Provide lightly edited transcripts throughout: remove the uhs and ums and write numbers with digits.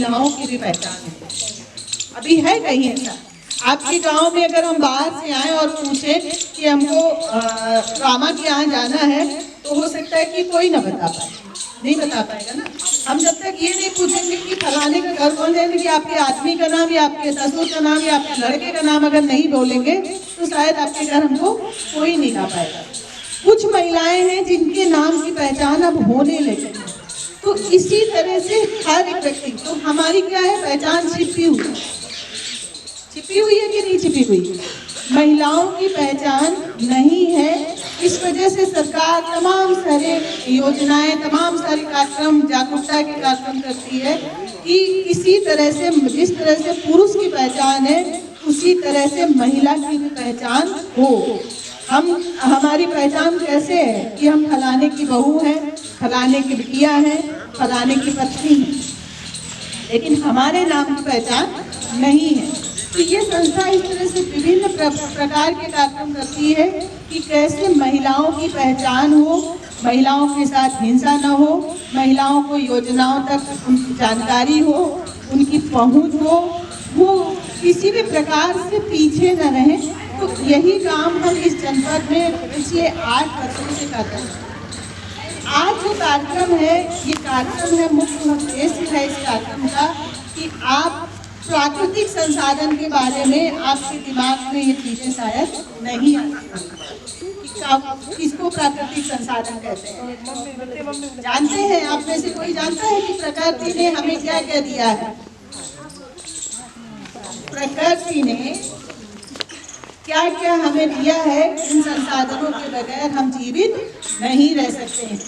महिलाओं की भी पहचान है। अभी है कहीं ऐसा? आपके गांव में अगर हम बाहर से आए और पूछें कि हमको रामा के यहाँ जाना है, तो हो सकता है कि कोई ना बता पाए, नहीं बता पाएगा ना। हम जब तक ये नहीं पूछेंगे कि फलाने का घर कौन है, कि आपके आदमी का नाम या आपके ससुर का नाम या आपके लड़के का नाम अगर नहीं बोलेंगे, तो शायद आपके घर हमको कोई नहीं ला पाएगा। कुछ महिलाएं हैं जिनके नाम की पहचान अब होने लगी। तो इसी तरह से हर एक व्यक्ति, तो हमारी क्या है पहचान, छिपी हुई है कि नहीं छिपी हुई? महिलाओं की पहचान नहीं है। इस वजह से सरकार तमाम सारे योजनाएं, तमाम सारे कार्यक्रम, जागरूकता के कार्यक्रम करती है कि इसी तरह से, जिस तरह से पुरुष की पहचान है उसी तरह से महिला की भी पहचान हो। हमारी पहचान कैसे है कि हम फलाने की बहू हैं, फलाने की बिटिया हैं, फलाने की पत्नी हैं, लेकिन हमारे नाम की पहचान नहीं है। तो ये संस्था इस तरह से विभिन्न प्रकार के कार्यक्रम करती है कि कैसे महिलाओं की पहचान हो, महिलाओं के साथ हिंसा न हो, महिलाओं को योजनाओं तक उनकी जानकारी हो, उनकी पहुंच हो, वो किसी भी प्रकार से पीछे न रहे। तो यही काम हम इस जनपद में पिछले 8 वर्षों से करते हैं। आज जो कार्यक्रम है, ये कार्यक्रम है, मुख्य उद्देश्य है इस कार्यक्रम का कि आप प्राकृतिक संसाधन के बारे में, आपके दिमाग में ये चीजें शायद नहीं आती। किसको प्राकृतिक संसाधन कहते हैं? जानते हैं? आप में से कोई जानता है कि प्रकृति ने हमें क्या क्या दिया है? प्रकृति ने क्या क्या हमें दिया है? इन संसाधनों के बगैर हम जीवित नहीं रह सकते हैं।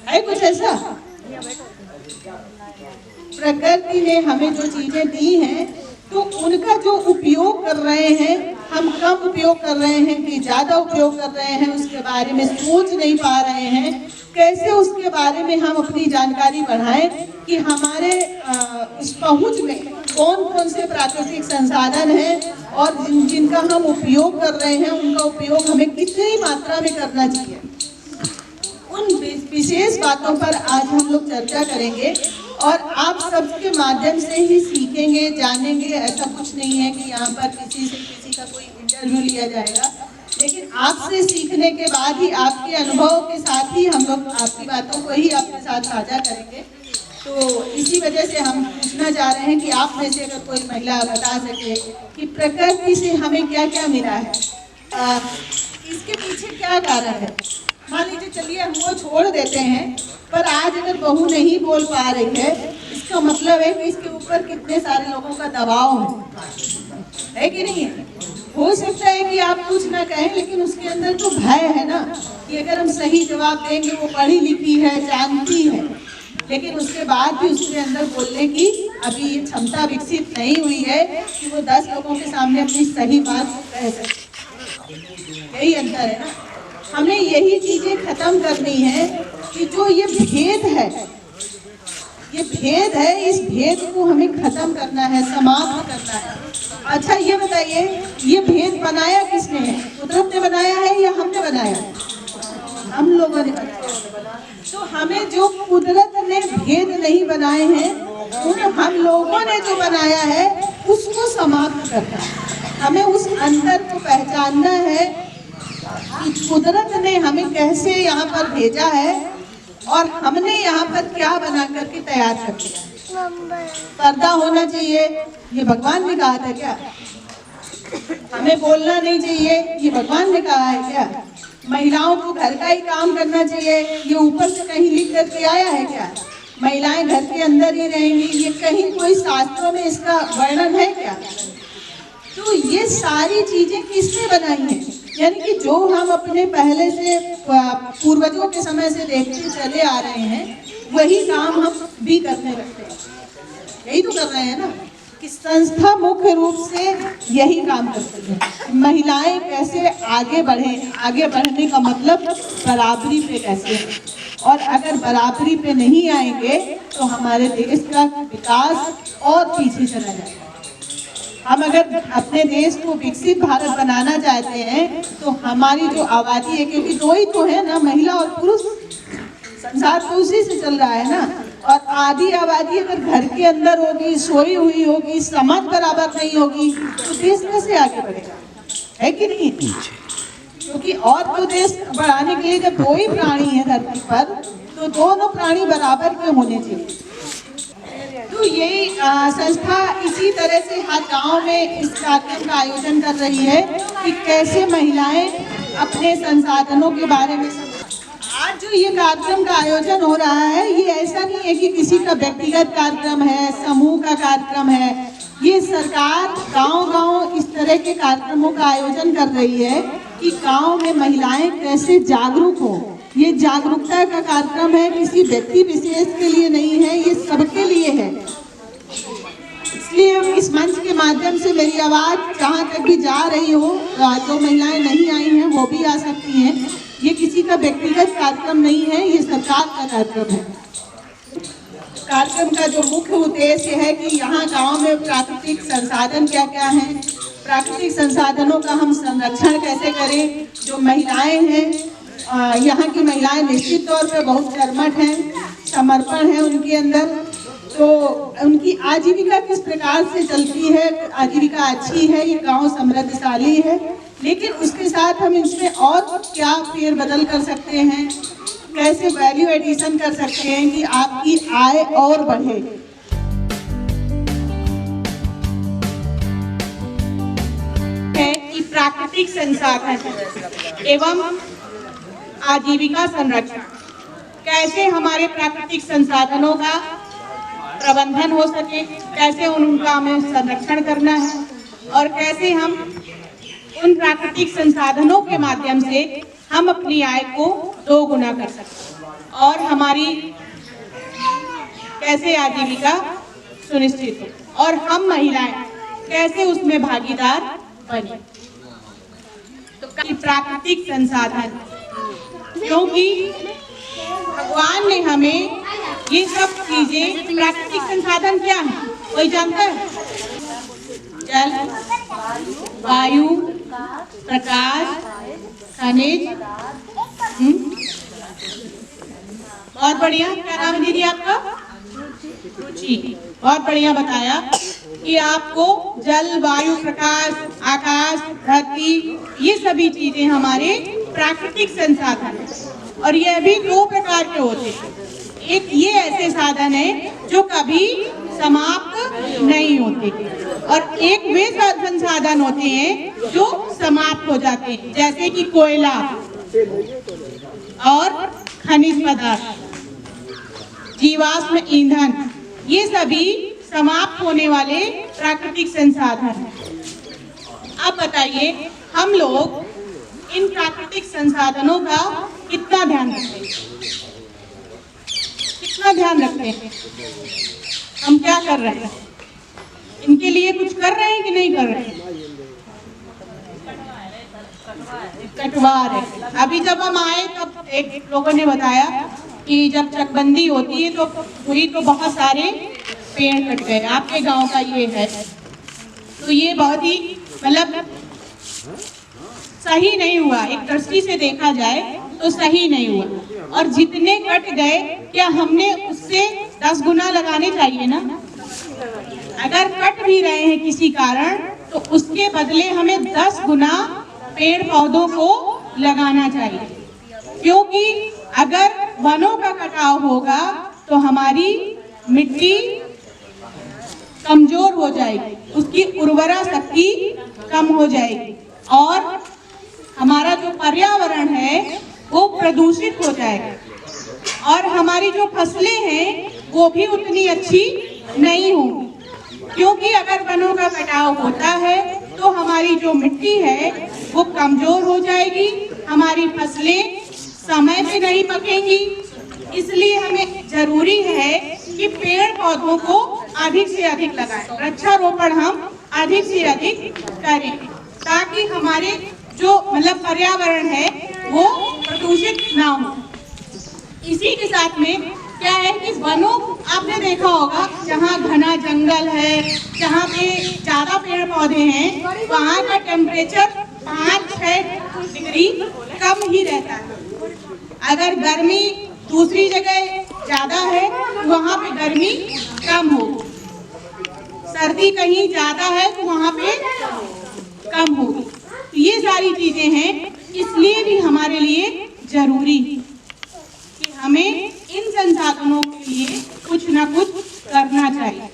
है कुछ ऐसा? प्रकृति ने हमें जो चीजें दी हैं, तो उनका जो उपयोग कर रहे हैं, हम कम उपयोग कर रहे हैं कि ज्यादा उपयोग कर रहे हैं, उसके बारे में सोच नहीं पा रहे हैं। कैसे उसके बारे में हम अपनी जानकारी बढ़ाएं कि हमारे इस पहुंच में कौन कौन से प्राकृतिक संसाधन हैं और जिनका हम उपयोग कर रहे हैं, उनका उपयोग हमें कितनी मात्रा में करना चाहिए। उन विशेष बातों पर आज हम लोग चर्चा करेंगे और आप सबके माध्यम से ही सीखेंगे, जानेंगे। ऐसा कुछ नहीं है कि यहाँ पर किसी का कोई इंटरव्यू लिया जाएगा, लेकिन आपसे सीखने के बाद ही, आपके अनुभव के साथ ही हम लोग आपकी बातों को ही आपके साथ साझा करेंगे। तो इसी वजह से हम पूछना चाह रहे हैं कि आप में से अगर कोई महिला बता सके कि प्रकृति से हमें क्या क्या मिला है, इसके पीछे क्या कारण है। मान लीजिए, चलिए हम वो छोड़ देते हैं, पर आज अगर बहू नहीं बोल पा रही है, इसका मतलब है कि इसके ऊपर कितने सारे लोगों का दबाव है कि नहीं है? हो सकता है कि आप कुछ ना कहें, लेकिन उसके अंदर तो भय है ना कि अगर हम सही जवाब देंगे, वो पढ़ी लिखी है, जानती है, लेकिन उसके बाद भी उसके अंदर बोलने की अभी ये क्षमता विकसित नहीं हुई है कि वो 10 लोगों के सामने अपनी सही बात कह सके। यही अंतर है ना। हमें यही चीजें खत्म करनी है कि जो ये भेद है, इस भेद को हमें खत्म करना है, समाप्त करना है। अच्छा ये बताइए, ये भेद बनाया किसने है? कुदरत ने बनाया है या हमने बनाया? हम लोगों ने बनाया। तो हमें जो कुदरत ने भेद नहीं बनाए हैं, उन हम लोगों ने जो बनाया है उसको समाप्त करना है। हमें उस अंतर को पहचानना है कि कुदरत ने हमें कैसे यहाँ पर भेजा है और हमने यहाँ पर क्या बना करके तैयार कर दिया। पर्दा होना चाहिए, ये भगवान ने कहा था क्या? हमें बोलना नहीं चाहिए, ये भगवान ने कहा है क्या? महिलाओं को घर का ही काम करना चाहिए, ये ऊपर से कहीं लिख करके आया है क्या? महिलाएं घर के अंदर ही रहेंगी, ये कहीं कोई शास्त्रों में इसका वर्णन है क्या? तो ये सारी चीजें किसने बनाई हैं? यानी कि जो हम अपने पहले से पूर्वजों के समय से देखते चले आ रहे हैं, वही काम हम भी करने लगते हैं। यही तो कर रहे हैं ना कि संस्था मुख्य रूप से यही काम करती है, महिलाएं कैसे आगे बढ़े। आगे बढ़ने का मतलब बराबरी पे कैसे, और अगर बराबरी पे नहीं आएंगे तो हमारे देश का विकास और पीछे चला जाएगा। हम अगर अपने देश को विकसित भारत बनाना चाहते हैं, तो हमारी जो आबादी है, क्योंकि 2 ही तो है ना, महिला और पुरुष, संसार तो उसी से चल रहा है ना, और आधी आबादी अगर घर के अंदर होगी, सोई हुई होगी, समाज बराबर नहीं होगी, तो देश कैसे आगे बढ़ेगा? है कि नहीं? क्योंकि और तो देश बढ़ाने के लिए जब दो ही प्राणी है धरती पर, तो दोनों प्राणी बराबर के होने चाहिए। तो यही संस्था इसी तरह से हर गांव में इस कार्यक्रम का आयोजन कर रही है कि कैसे महिलाएं अपने संसाधनों के बारे में। आज जो ये कार्यक्रम का आयोजन हो रहा है, ये ऐसा नहीं है कि किसी का व्यक्तिगत कार्यक्रम है, समूह का कार्यक्रम है। ये सरकार गांव-गांव इस तरह के कार्यक्रमों का आयोजन कर रही है कि गांव में महिलाएं कैसे जागरूक हो। ये जागरूकता का कार्यक्रम है, किसी व्यक्ति विशेष के लिए नहीं है, ये सबके लिए है। इसलिए हम इस मंच के माध्यम से मेरी आवाज जहाँ तक भी जा रही हो, जो महिलाएं नहीं आई हैं वो भी आ सकती हैं। ये किसी का व्यक्तिगत कार्यक्रम नहीं है, ये सरकार का कार्यक्रम है। कार्यक्रम का जो मुख्य उद्देश्य है कि यहाँ गांव में प्राकृतिक संसाधन क्या क्या हैं, प्राकृतिक संसाधनों का हम संरक्षण कैसे करें। जो महिलाएं हैं, यहाँ की महिलाएं निश्चित तौर पे बहुत कर्मठ हैं, समर्पण है उनके अंदर। तो उनकी आजीविका किस प्रकार से चलती है, आजीविका अच्छी है, ये गांव समृद्धशाली है, लेकिन उसके साथ हम इसमें और क्या फेरबदल कर सकते हैं, कैसे वैल्यू एडिशन कर सकते हैं कि आपकी आय और बढ़े। है कि प्राकृतिक संसाधन एवं आजीविका संरक्षण, कैसे हमारे प्राकृतिक संसाधनों का प्रबंधन हो सके, कैसे उनका हमें संरक्षण करना है और कैसे हम उन प्राकृतिक संसाधनों के माध्यम से हम अपनी आय को 2 गुना कर सकते और हमारी कैसे आजीविका सुनिश्चित हो और हम महिलाएं कैसे उसमें भागीदार बने। तो प्राकृतिक संसाधन, क्योंकि भगवान ने हमें ये सब चीजें, प्राकृतिक संसाधन क्या है कोई जानता है? जल, वायु, प्रकाश, खनिज। बहुत बढ़िया। क्या नाम है दीदी आपका? रुचि। बहुत बढ़िया बताया कि आपको जल, वायु, प्रकाश, आकाश, धरती, ये सभी चीजें हमारे प्राकृतिक संसाधन हैं और यह भी 2 प्रकार के होते हैं। एक ये ऐसे साधन है जो कभी समाप्त नहीं होते और एक वे संसाधन होते हैं जो समाप्त हो जाते हैं, जैसे कि कोयला और खनिज पदार्थ, जीवाश्म ईंधन, ये सभी समाप्त होने वाले प्राकृतिक संसाधन हैं। अब बताइए हम लोग इन प्राकृतिक संसाधनों का कितना ध्यान रखते हैं? कितना ध्यान रखते हैं? हम क्या कर रहे हैं? इनके लिए कुछ कर रहे हैं कि नहीं कर रहे हैं? कटवा रहे। अभी जब हम आए तब एक लोगों ने बताया कि जब चकबंदी होती है तो हुई तो बहुत सारे पेड़ कट गए। आपके गांव का ये है, तो ये बहुत ही मतलब सही नहीं हुआ। एक दृष्टि से देखा जाए तो सही नहीं हुआ और जितने कट गए क्या हमने उससे 10 गुना लगाने चाहिए ना। अगर कट भी रहे हैं किसी कारण तो उसके बदले हमें 10 गुना पेड़ पौधों को लगाना चाहिए, क्योंकि अगर वनों का कटाव होगा तो हमारी मिट्टी कमजोर हो जाएगी, उसकी उर्वरा शक्ति कम हो जाएगी और हमारा जो पर्यावरण है वो प्रदूषित हो जाएगा और हमारी जो फसलें हैं वो भी उतनी अच्छी नहीं होंगी, क्योंकि अगर वनों का कटाव होता है तो हमारी जो मिट्टी है वो कमजोर हो जाएगी, हमारी फसलें समय पे नहीं पकेंगी। इसलिए हमें जरूरी है कि पेड़ पौधों को अधिक से अधिक लगाएं, वृक्षारोपण हम अधिक से अधिक करें ताकि हमारे जो मतलब पर्यावरण है वो प्रदूषित ना हो। इसी के साथ में क्या है कि वनों, आपने देखा होगा जहाँ घना जंगल है, जहाँ पे ज्यादा पेड़ पौधे हैं, वहाँ का टेम्परेचर 5-6 डिग्री कम ही रहता है। अगर गर्मी दूसरी जगह ज्यादा है वहाँ पे गर्मी कम होगी, सर्दी कहीं ज्यादा है तो वहाँ पे कम होगी। तो ये सारी चीजें हैं, इसलिए भी हमारे लिए जरूरी कि हमें इन संसाधनों के लिए कुछ ना कुछ करना चाहिए।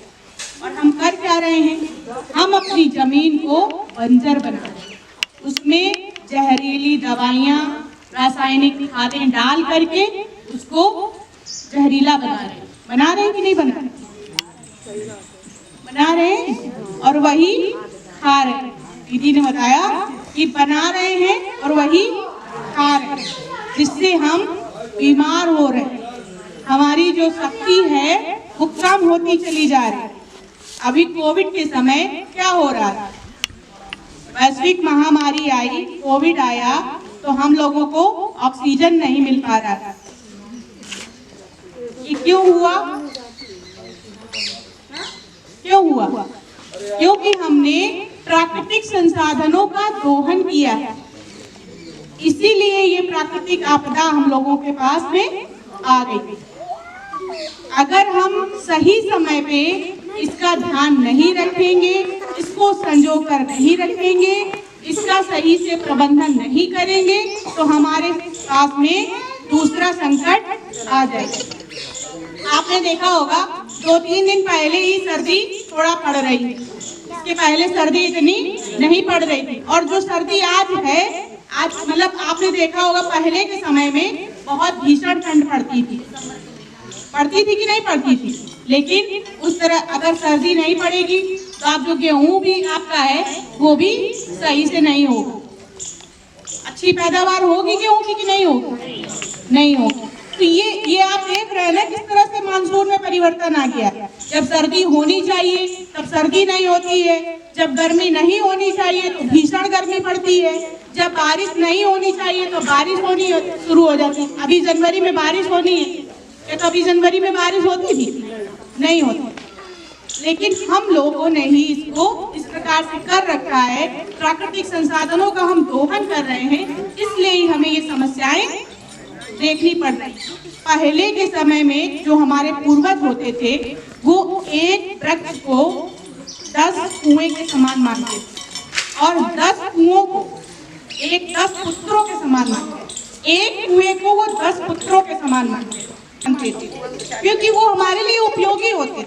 और हम कर क्या रहे हैं, हम अपनी जमीन को बंजर बना रहे हैं, उसमें जहरीली दवाइयाँ, रासायनिक खादें डाल करके उसको जहरीला बना रहे हैं। बना रहे हैं कि नहीं बना रहे? बना रहे हैं और वही खा रहे हैं। दीदी ने बताया कि बना रहे हैं और वही खा रहे हैं, जिससे हम बीमार हो रहे हैं। हमारी जो शक्ति है वो कम होती चली जा रही है। अभी कोविड के समय क्या हो रहा था, वैश्विक महामारी आई, कोविड आया, तो हम लोगों को ऑक्सीजन नहीं मिल पा रहा था। ये क्यों हुआ? क्यों हुआ? क्योंकि हमने प्राकृतिक संसाधनों का दोहन किया है, इसीलिए ये प्राकृतिक आपदा हम लोगों के पास में आ गई। अगर हम सही समय पे इसका ध्यान नहीं रखेंगे, इसको संजो कर नहीं रखेंगे, इसका सही से प्रबंधन नहीं करेंगे, तो हमारे पास में दूसरा संकट आ जाएगा। आपने देखा होगा 2-3 दिन पहले ही सर्दी थोड़ा पड़ रही है, इसके पहले सर्दी इतनी नहीं पड़ रही थी। और जो सर्दी आज है, आज मतलब आपने देखा होगा पहले के समय में बहुत भीषण ठंड पड़ती थी कि नहीं पड़ती थी, लेकिन उस तरह अगर सर्दी नहीं पड़ेगी तो आप जो गेहूं भी आपका है वो भी सही से नहीं होगा। अच्छी पैदावार होगी गेहूं की कि नहीं होगी? नहीं होगी। तो ये आप देख रहे हैं ना किस तरह से मानसून में परिवर्तन आ गया। जब सर्दी होनी चाहिए तब सर्दी नहीं होती है, जब गर्मी नहीं होनी चाहिए तो भीषण गर्मी पड़ती है, जब बारिश नहीं होनी चाहिए तो बारिश होनी शुरू हो जाती है। अभी जनवरी में बारिश होनी है, तो अभी जनवरी में बारिश होती थी? नहीं होती। लेकिन हम लोगों ने ही इसको इस प्रकार से कर रखा है, प्राकृतिक संसाधनों का हम दोहन कर रहे हैं, इसलिए ही हमें ये समस्याएं देखनी पड़ रही। पहले के समय में जो हमारे पूर्वज होते थे वो एक वृक्ष को 10 कुएं के समान मानते थे और 10 कुओं को 10 पुत्रों के समान मानते। एक कुएं को वो 10 पुत्रों के समान मानते थे, क्योंकि वो हमारे लिए उपयोगी होते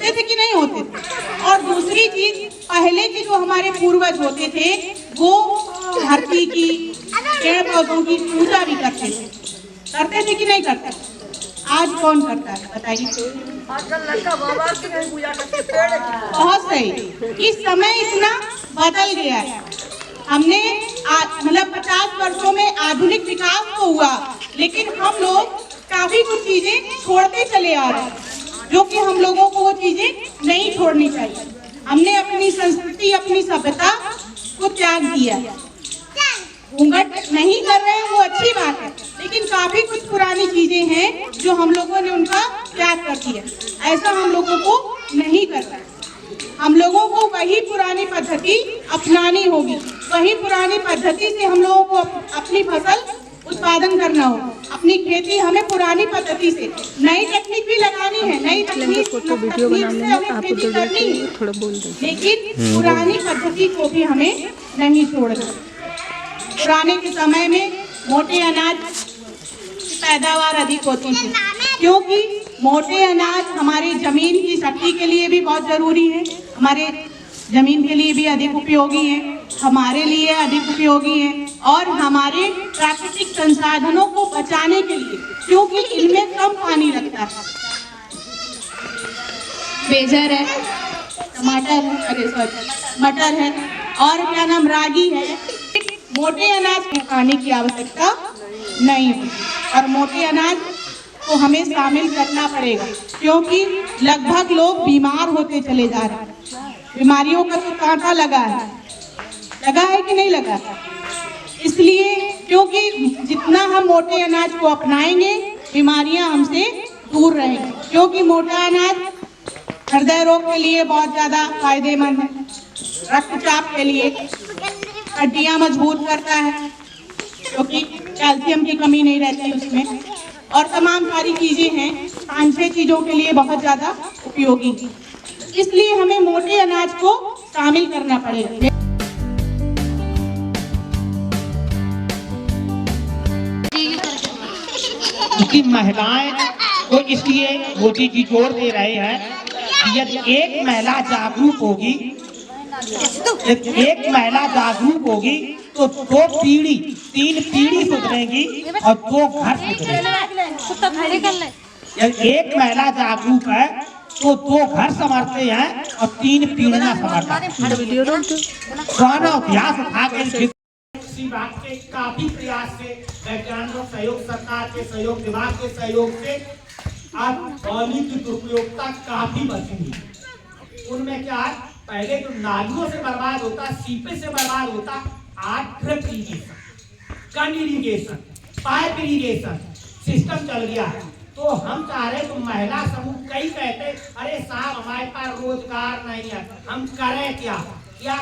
थे कि नहीं होते थे। और दूसरी चीज, पहले के जो हमारे पूर्वज होते थे वो धरती की, पेड़ पौधों की पूजा भी करते थे कि नहीं करते? आज कौन करता है बताइए? बहुत सही। इस समय इतना बदल गया है, हमने मतलब 50 वर्षों में आधुनिक विकास तो हुआ, लेकिन हम लोग काफी कुछ चीजें छोड़ते चले आ रहे हैं, जो कि हम लोगों को वो चीजें नहीं छोड़नी चाहिए। हमने अपनी संस्कृति, अपनी सभ्यता को त्याग दिया। घूंघट नहीं कर रहे हैं वो अच्छी बात है, लेकिन काफी कुछ पुरानी चीजें हैं जो हम लोगों ने उनका त्याग कर दिया। ऐसा हम लोगों को नहीं करना है। हम लोगों को वही पुरानी पद्धति अपनानी होगी, वही पुरानी पद्धति से हम लोगों को अपनी फसल उत्पादन करना हो। अपनी खेती हमें पुरानी पद्धति से, नई टेक्निक भी लगानी है, नई तकनीक से हमें खेती करनी है, लेकिन पुरानी पद्धति को भी हमें नहीं छोड़ना। पुराने के समय में मोटे अनाज की पैदावार अधिक होती थी, क्योंकि मोटे अनाज हमारी जमीन की शक्ति के लिए भी बहुत जरूरी है, हमारे जमीन के लिए भी अधिक उपयोगी है, हमारे लिए अधिक उपयोगी है, और हमारे प्राकृतिक संसाधनों को बचाने के लिए, क्योंकि इनमें कम पानी लगता है। बेजर है, टमाटर है, मटर है, और क्या नाम, रागी है। मोटे अनाज में पानी की आवश्यकता नहीं है, और मोटे अनाज को हमें शामिल करना पड़ेगा, क्योंकि लगभग लोग बीमार होते चले जा रहे हैं। बीमारियों का तो कांटा लगा है कि नहीं लगा? इसलिए क्योंकि जितना हम मोटे अनाज को अपनाएंगे बीमारियां हमसे दूर रहेंगी, क्योंकि मोटा अनाज हृदय रोग के लिए बहुत ज़्यादा फायदेमंद है, रक्तचाप के लिए, हड्डियां मजबूत करता है, क्योंकि कैल्शियम की कमी नहीं रहती उसमें, और तमाम सारी चीजें हैं 5-6 चीजों के लिए बहुत ज्यादा उपयोगी। इसलिए हमें मोटे अनाज को शामिल करना पड़ेगा। क्योंकि महिलाएं को इसलिए मोदी जी जोर दे रहे हैं कि यदि एक महिला जागरूक होगी, एक महिला जागरूक होगी तो 2 पीढ़ी 3 पीढ़ी सुधरेगी और 2 घर सुधरेंगे। यदि एक महिला जागरूक है तो 2 घर संभलते हैं और 3 पीढ़ियां संभलते हैं। पुराना इतिहास उठा के कृषि विभाग के काफी प्रयास से, वैज्ञानिकों सहयोग, सरकार के सहयोग, विभाग के सहयोग से आज पानी की दुरुपयोगिता काफी बची हुई। उनमें क्या है, पहले जो नालियों से बर्बाद होता, सीपे से बर्बाद होता, आज ड्रिप इरिगेशन, कन इरिगेशन, पाइप इरिगेशन सिस्टम चल गया है। तो हम चाह रहे तो महिला समूह कई कहते अरे साहब हमारे पास रोजगार नहीं है, हम करें क्या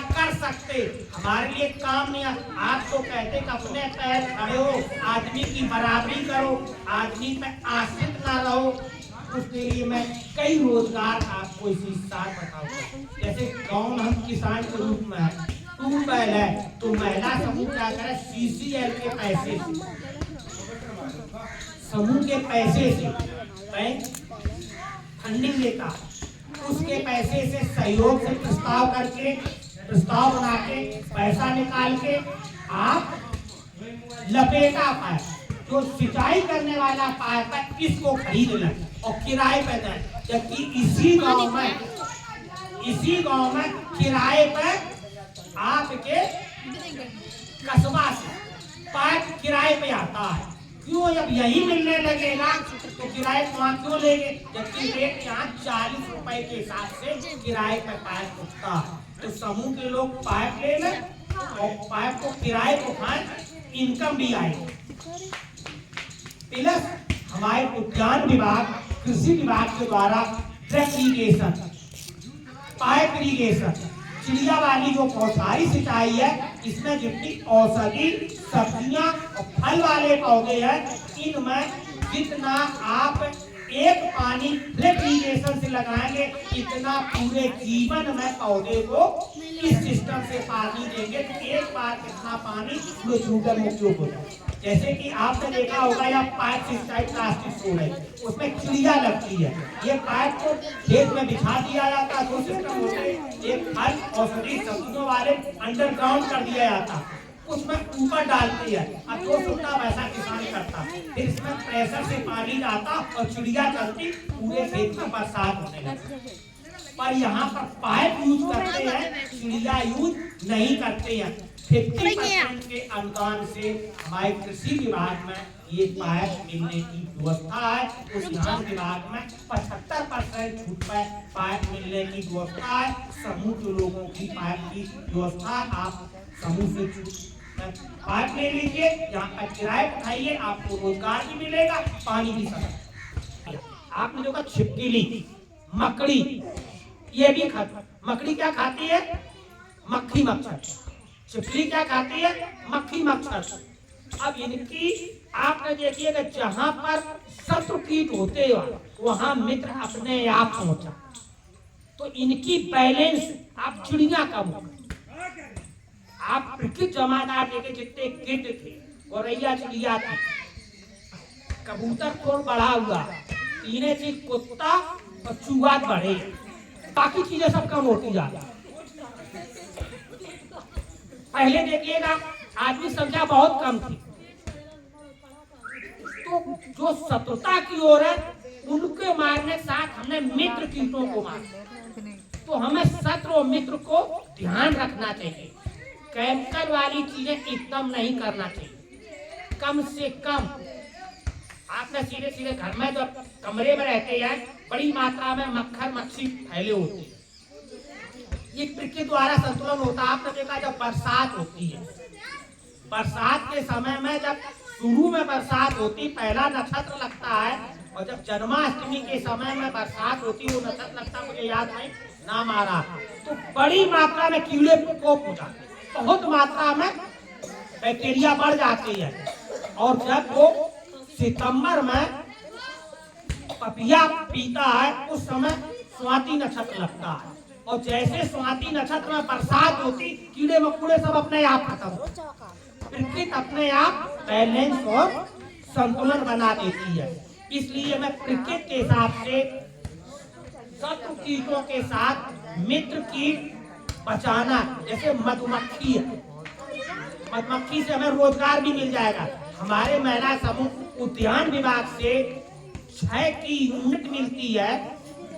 कर सकते, हमारे लिए काम नहीं है। आप तो कहते कि अपने पैर खड़े हो, आदमी की बराबरी करो, आदमी पे आश्रित ना रहो। उसके लिए मैं कई रोजगार आपको इसी साथ बताऊंगा। जैसे गाँव में हम किसान के रूप में है, ट्यूबवेल है, तो महिला समूह क्या करे, CCL के पैसे, समूह के पैसे से बैंक फंडिंग लेता, उसके पैसे से सहयोग से प्रस्ताव बना के पैसा निकाल के आप लपेटा पाइप, जो सिंचाई करने वाला पाइप है, इसको खरीद लें और किराए पे दें। जबकि इसी गांव में किराए पे आपके कस्बा से पाइप किराए पे आता है। क्यों, जब यही मिलने लगेगा तो किराए वहाँ क्यों लेंगे, जबकि रेट यहाँ 40 रुपए के हिसाब से किराए पे पाइप उठता है। तो समूह के लोग पाइप ले लें और पाइप को किराए को खाएं, इनकम भी आएगी। प्लस हमारे उद्यान विभाग, कृषि विभाग के द्वारा ड्रिप इरिगेशन, पाइप इरिगेशन, चिड़िया वाली जो पौधारी सिंचाई है, इसमें जितनी औषधि, सब्जियां और फल वाले पौधे हैं, इनमें जितना आप एक पानी ड्रिप इरिगेशन से लगाएंगे, इतना पूरे जीवन में पौधे को इस सिस्टम से पानी देंगे तो एक बार कितना पानी पूरे जीवन में उपयोग हो जाए। जैसे कि आपने देखा होगा या पाइप सिंचाई प्लास्टिक छोड़ है, उसमें चिड़िया लगती है, ये पाइप को खेत में बिछा दिया जाता है, दो सिस्टम होते, एक फल औषधि सब्जियों वाले अंडरग्राउंड कर दिया जाता, उसमें ऊपर डालती है, अब तो सुनता वैसा किसान करता, फिर इसमें प्रेशर से पानी जाता और चिड़िया चलती, पूरे खेत में बरसात होने लगती। पर यहाँ पर पाइप यूज करते हैं, चिड़िया यूज नहीं करते हैं। 50% के अनुदान से हमारे कृषि विभाग में ये पाइप मिलने की व्यवस्था है। उद्यान विभाग में 75% छूट पर पाइप मिलने की व्यवस्था है। समूह के लोगों की पाइप की व्यवस्था, आप समूह से पाइप ले लीजिए, यहाँ पर किराए उठाइए, आपको रोजगार भी मिलेगा, पानी भी सस्ता। आपने देखा छिपकली, मकड़ी, ये भी खाती, मकड़ी क्या खाती है, मक्खी मच्छर। छिपकली क्या खाती है, मक्खी मच्छर। अब इनकी आपने देखिएगा जहां पर शत्रु कीट होते हैं वहां मित्र अपने आप पहुंचा, तो इनकी बैलेंस आप चिड़िया कम हो। आप क्रिकेट जमादार देखे जितने कीट थे, गोरैया चिड़िया थी, कबूतर खोर बढ़ा हुआ, तीनों चीज कुत्ता और चूहा बढ़े, बाकी चीजें सब कम होती जाती। पहले देखिएगा आदमी संख्या बहुत कम थी, तो जो शत्रुता की ओर है उनके मारने के साथ हमने मित्र कीटों को मारा। तो हमें शत्रु और मित्र को ध्यान रखना चाहिए, केमिकल वाली चीजें एकदम नहीं करना चाहिए। कम से कम आपने सीधे सीधे घर में जब कमरे में रहते हैं, बड़ी मात्रा में मक्खर मच्छी फैले होते हैं, ये प्रकृति द्वारा संतुलन होता है। आपने देखा जब बरसात होती है, बरसात के समय में जब शुरू में बरसात होती, पहला नक्षत्र लगता है, और जब जन्माष्टमी के समय में बरसात होती, वो नक्षत्र लगता, मुझे याद नहीं नाम आ रहा, तो बड़ी मात्रा में कीड़े प्रकोप होता, बहुत मात्रा में बैक्टीरिया बढ़ जाती है। और जब वो सितंबर में पपिया पीता है उस समय स्वाति नक्षत्र लगता है, और जैसे स्वाति नक्षत्र में बरसात होती, कीड़े मकोड़े सब अपने आप खत्म हो, प्रकृति अपने आप बैलेंस और संतुलन बना देती है। इसलिए मैं प्रकृति के हिसाब से शत्रु कीटों के साथ मित्र कीट बचाना, जैसे मधुमक्खी है, मधुमक्खी से हमें रोजगार भी मिल जाएगा। हमारे महिला समूह उद्यान विभाग से 6 की यूनिट मिलती है,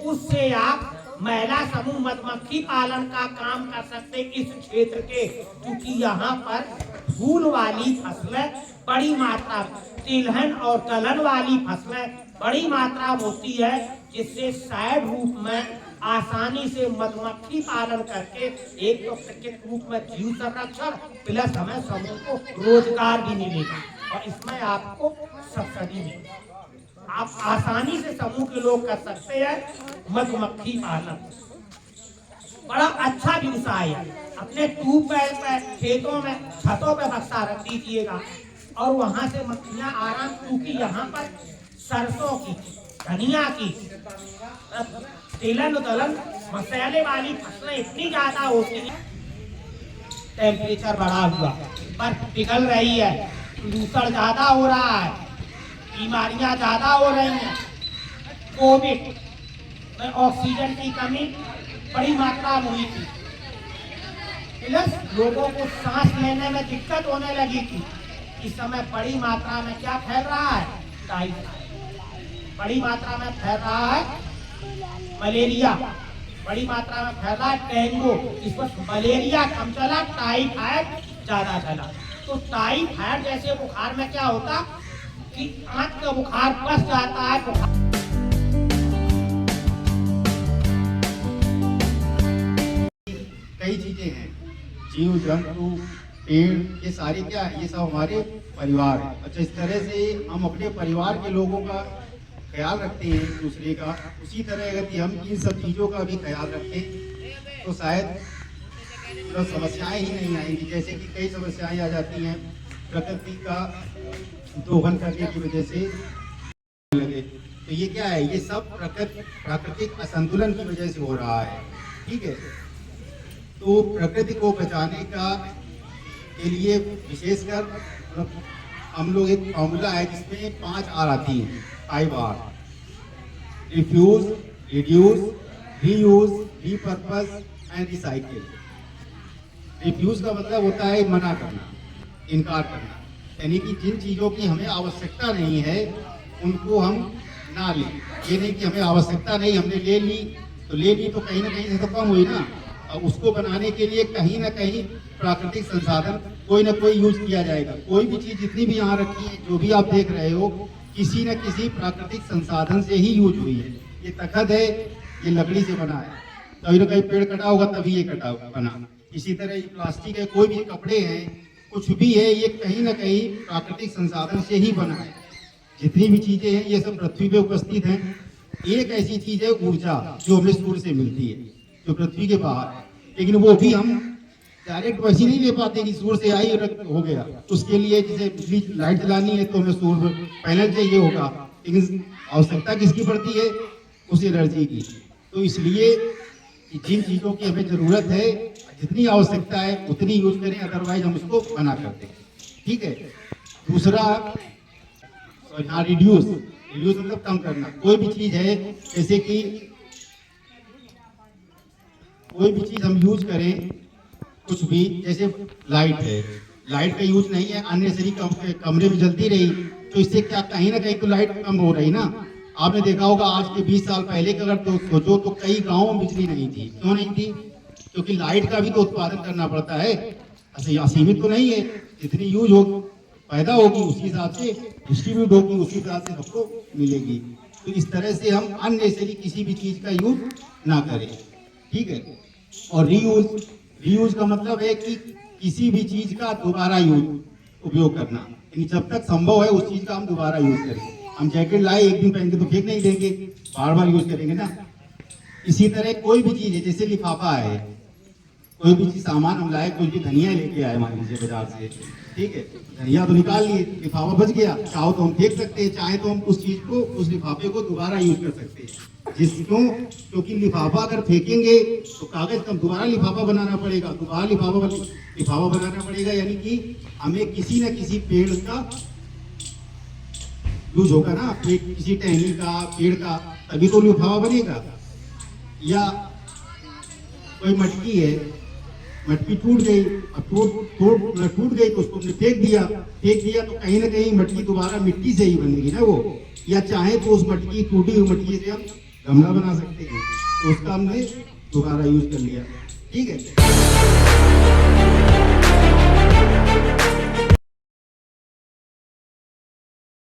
उससे आप महिला समूह मधुमक्खी पालन का काम कर सकते इस क्षेत्र के, क्योंकि यहाँ पर फूल वाली फसलें बड़ी मात्रा, तिलहन और दलहन वाली फसलें बड़ी मात्रा में होती है, जिससे साइड रूप में आसानी से मधुमक्खी पालन करके एक तो प्रकृति रूप में जीव संरक्षण प्लस हमें समूह को रोजगार भी मिलेगा, और इसमें आपको सब्सिडी मिलेगी। आप आसानी से समूह के लोग कर सकते हैं मधुमक्खी पालन, बड़ा अच्छा व्यवसाय है। अपने ट्यूबवेल पे, खेतों में, छतों पे बक्सा रख दीजिएगा और वहां से मक्खियां आराम, क्योंकि यहाँ पर सरसों की, धनिया की, तिलहन दलहन मसाले वाली फसलें इतनी ज्यादा होती हैं। टेम्परेचर बढ़ा हुआ, बर्फ पिघल रही है, प्रदूषण ज्यादा हो रहा है, बीमारियां ज्यादा हो रही हैं, कोविड में ऑक्सीजन की कमी बड़ी मात्रा में हुई थी, प्लस लोगों को सांस लेने में दिक्कत होने लगी थी। इस समय बड़ी मात्रा में क्या फैल रहा है? टाइफाइड बड़ी मात्रा में फैल रहा है, मलेरिया बड़ी मात्रा में फैल रहा है, डेंगू, इस पर मलेरिया कम चला, टाइफाइड ज्यादा चला। तो टाइफाइड जैसे बुखार में क्या होता कि आंख का बुखार बस जाता है, बुखार कई चीजें हैं, जीव जंतु पेड़, ये सारे क्या है, ये सब हमारे परिवार है। अच्छा, इस तरह से हम अपने परिवार के लोगों का ख्याल रखते हैं एक दूसरे का, उसी तरह अगर हम इन सब चीज़ों का भी ख्याल रखें तो शायद तो समस्याएं ही नहीं आएंगी। जैसे कि कई समस्याएं आ जाती हैं प्रकृति का दोहन करने की वजह से लगे, तो ये क्या है, ये सब प्राकृतिक असंतुलन की वजह से हो रहा है। ठीक है, तो प्रकृति को बचाने का के लिए विशेषकर हम लोग एक फॉर्मूला है जिसमें 5 आर आती हैं, 5 R: refuse, reduce, reuse, repurpose and recycle. Refuse का मतलब होता है मना करना, इनकार करना, यानी कि जिन चीज़ों की हमें आवश्यकता नहीं है उनको हम ना लें। ये नहीं कि हमें आवश्यकता नहीं, हमने ले ली तो कहीं ना कहीं से तो कम हुई ना, उसको बनाने के लिए कहीं ना कहीं प्राकृतिक संसाधन कोई ना कोई यूज किया जाएगा। कोई भी चीज जितनी भी यहाँ रखी है, जो भी आप देख रहे हो, किसी न किसी प्राकृतिक संसाधन से ही यूज हुई है। ये तखत है, ये लकड़ी से बना है, कहीं ना कहीं पेड़ कटा होगा तभी ये कटा बना। इसी तरह ये प्लास्टिक है, कोई भी कपड़े हैं, कुछ भी है, ये कहीं ना कहीं प्राकृतिक संसाधन से ही बना है। जितनी भी चीजें हैं ये सब पृथ्वी पे उपस्थित हैं। एक ऐसी चीज है ऊर्जा, जो हमें सूर्य से मिलती है, जो पृथ्वी के बाहर है, लेकिन वो भी हम डायरेक्ट वैसे नहीं ले पाते कि सूर्य से आई हो गया। उसके लिए जैसे बिजली लाइट जलानी है तो हमें सूर्य पैनल चाहिए होगा, लेकिन आवश्यकता किसकी पड़ती है? उस एनर्जी की। तो इसलिए जिन चीज़ों की हमें ज़रूरत है, जितनी आवश्यकता है उतनी यूज करें, अदरवाइज हम उसको मना करते हैं। ठीक है। दूसरा, हाँ, रिड्यूस मतलब कम करना। कोई भी चीज़ है, जैसे कि कोई भी चीज़ हम यूज करें, कुछ भी, जैसे लाइट है, लाइट का यूज नहीं है, अननेसेसरी कमरे में जलती रही तो इससे क्या, कहीं ना कहीं तो लाइट कम हो रही ना। आपने देखा होगा आज के 20 साल पहले का अगर तो सोचो तो कई गांवों में बिजली नहीं थी। क्यों नहीं थी? क्योंकि लाइट का भी तो उत्पादन करना पड़ता है, असीमित तो नहीं है। जितनी यूज हो पैदा होगी उसी हिसाब से डिस्ट्रीब्यूट होगी, उसी हिसाब से सबको मिलेगी। तो इस तरह से हम अननेसेसरी किसी भी चीज का यूज ना करें। ठीक है। और रीयूज का मतलब है कि किसी भी चीज का दोबारा उपयोग करना, यानी जब तक संभव है उस चीज का हम दोबारा यूज करें। हम जैकेट लाए, एक दिन पहन के तो फेंक नहीं देंगे, बार बार यूज करेंगे ना। इसी तरह कोई भी चीज है, जैसे लिफाफा है, कोई भी चीज सामान हम लाए, कुछ भी धनिया लेके आए मान लीजिए बाजार से, ठीक है, धनिया तो निकाल लिए, लिफाफा बच गया, चाहो तो हम फेंक सकते हैं, चाहे तो हम उस चीज को, उस लिफाफे को दोबारा यूज कर सकते हैं। क्योंकि लिफाफा अगर फेंकेंगे तो कागज का दोबारा लिफाफा बनाना पड़ेगा, दोबारा लिफाफा बनाना पड़ेगा, यानी कि हमें किसी न किसी पेड़ का यूज होगा ना, किसी टहनी का, पेड़ का, तभी तो लिफाफा बनेगा। या कोई मटकी है, मटकी टूट गई, अब टूट गई तो उसको हमने फेंक दिया तो कहीं ना कहीं मटकी दोबारा मिट्टी से ही बनेगी ना वो, या चाहे तो उस मटकी, टूटी हुई मटकी से हम गमला बना सकते हैं, तो उसका हमने दोबारा यूज कर लिया, ठीक है।